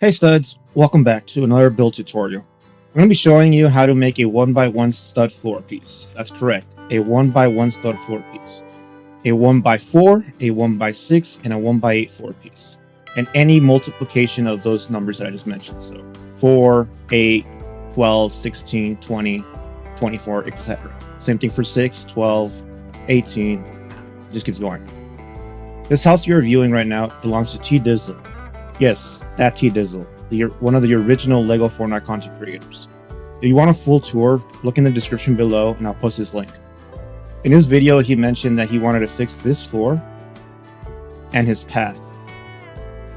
Hey studs, welcome back to another build tutorial. I'm going to be showing you how to make a 1x1 stud floor piece. That's correct, a 1x1 stud floor piece. A 1x4, a 1x6, and a 1x8 floor piece. And any multiplication of those numbers that I just mentioned. So 4, 8, 12, 16, 20, 24, etc. Same thing for 6, 12, 18, just keeps going. This house you're viewing right now belongs to TDizzle. Yes, that TDizzle, one of the original LEGO Fortnite content creators. If you want a full tour, look in the description below and I'll post his link. In his video, he mentioned that he wanted to fix this floor and his path.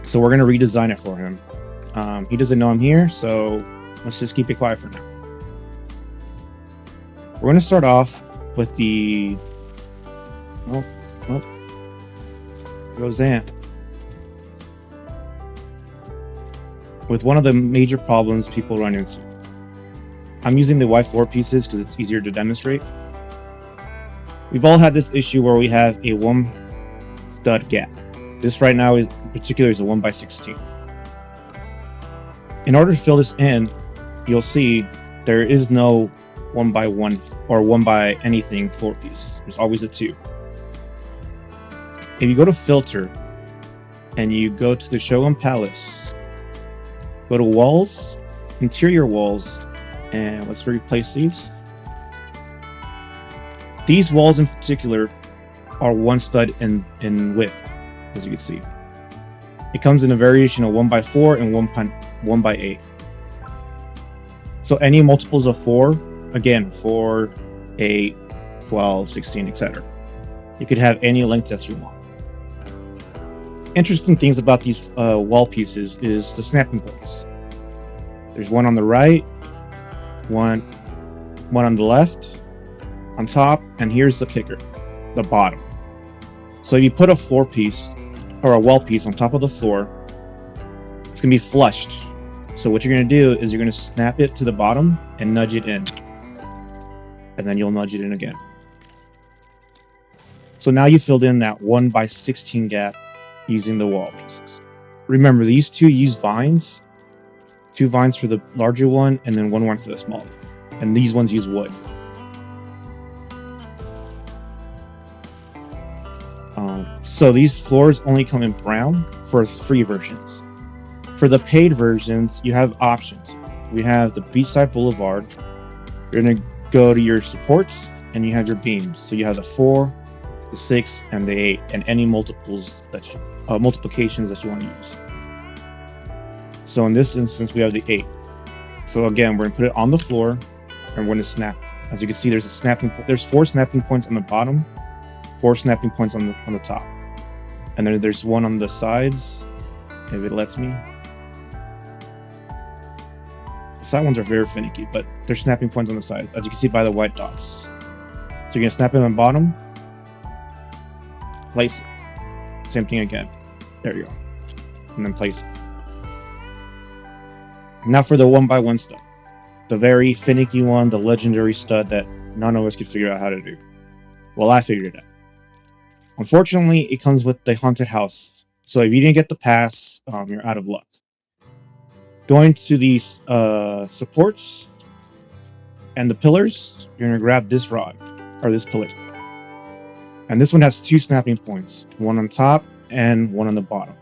So we're going to redesign it for him. He doesn't know I'm here, so let's just keep it quiet for now. We're going to start off with the... Roseanne. With one of the major problems people run into. I'm using the white floor pieces because it's easier to demonstrate. We've all had this issue where we have a 1 stud gap. This right now in particular is a 1x16. In order to fill this in, you'll see there is no 1x1 or 1x anything floor piece. There's always a 2. If you go to filter and you go to the Shogun Palace, go to walls, interior walls, and let's replace these. These walls in particular are 1 stud in width, as you can see. It comes in a variation of 1x4 and 1x8. So any multiples of 4, again, 4, 8, 12, 16, etc. You could have any length that you want. Interesting things about these wall pieces is the snapping points. There's one on the right, one on the left, on top, and here's the kicker, the bottom. So if you put a floor piece or a wall piece on top of the floor, it's gonna be flushed. So what you're gonna do is you're gonna snap it to the bottom and nudge it in, and then you'll nudge it in again. So now you filled in that 1x16 gap using the wall pieces. Remember, these two use vines. 2 vines for the larger one, and then 1 for the small. And these ones use wood. So these floors only come in brown for free versions. For the paid versions, you have options. We have the Beachside Boulevard. You're going to go to your supports, and you have your beams. So you have the 4, the 6, and the 8, and any multiplications that you want to use. So in this instance, we have the 8. So again, we're going to put it on the floor, and we're going to snap. As you can see, there's 4 snapping points on the bottom, 4 snapping points on the top, and then there's 1 on the sides, if it lets me. The side ones are very finicky, but there's snapping points on the sides, as you can see by the white dots. So you're going to snap it on the bottom, place it. Same thing again. There you go. And then place it. Now for the 1x1 stud. The very finicky one, the legendary stud that none of us could figure out how to do. Well, I figured it out. Unfortunately, it comes with the haunted house. So if you didn't get the pass, you're out of luck. Going to these supports and the pillars, you're going to grab this rod, or this pillar. And this one has 2 snapping points, 1 on top and 1 on the bottom.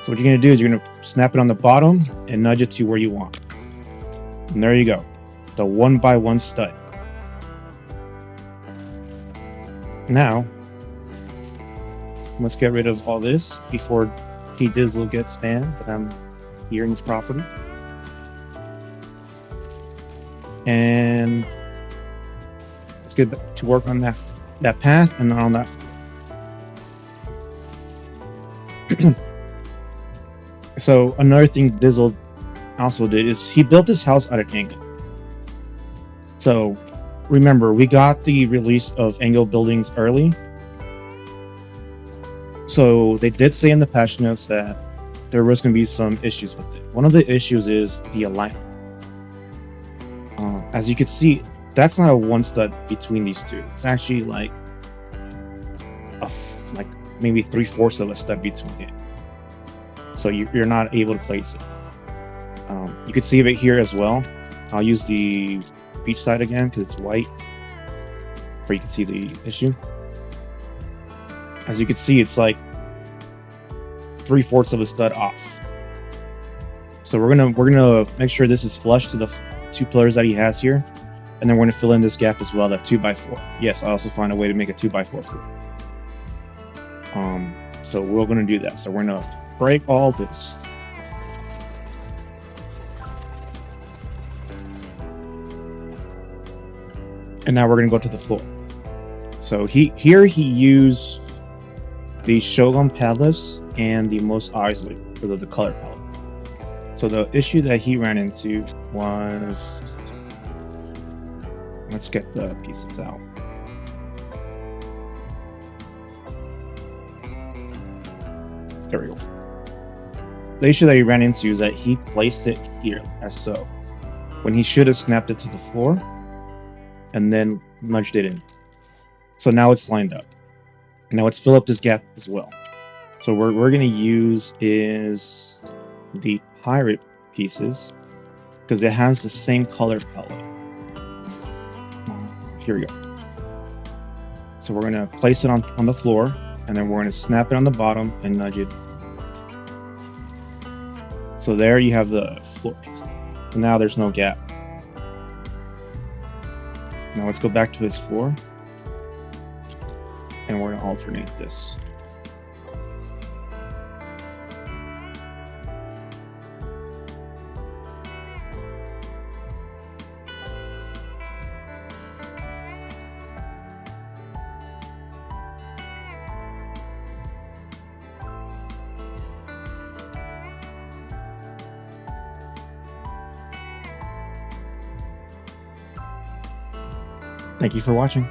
So what you're going to do is you're going to snap it on the bottom and nudge it to where you want. And there you go. The 1x1 stud. Now, let's get rid of all this before TDizzle gets banned, but I'm hearing his property. And let's get back to work on that path and on that floor. So another thing Dizzle also did is he built this house at an angle. So remember, we got the release of angle buildings early. So they did say in the patch notes that there was going to be some issues with it. One of the issues is the alignment. As you can see, that's not a 1 stud between these two. It's actually like maybe 3/4 of a stud between it. So you're not able to place it. You can see it here as well. I'll use the beach side again because it's white, for you can see the issue. As you can see, it's like 3/4 of a stud off. So we're gonna make sure this is flush to the 2 pillars that he has here, and then we're gonna fill in this gap as well, that 2x4. Yes, I also find a way to make a 2x4 floor. So we're gonna do that. So we're gonna break all this. And now we're gonna go to the floor. So he used the Shogun Palace and the Mos Eisley for the color palette. So the issue that he ran into was, let's get the pieces out. There we go. The issue that he ran into is that he placed it here as so, when he should have snapped it to the floor and then nudged it in. So now it's lined up. Now let's fill up this gap as well. So what we're going to use is the pirate pieces because it has the same color palette. Here we go. So we're going to place it on the floor, and then we're going to snap it on the bottom and nudge it. So there you have the floor piece. So now there's no gap. Now let's go back to his floor, and we're going to alternate this. Thank you for watching.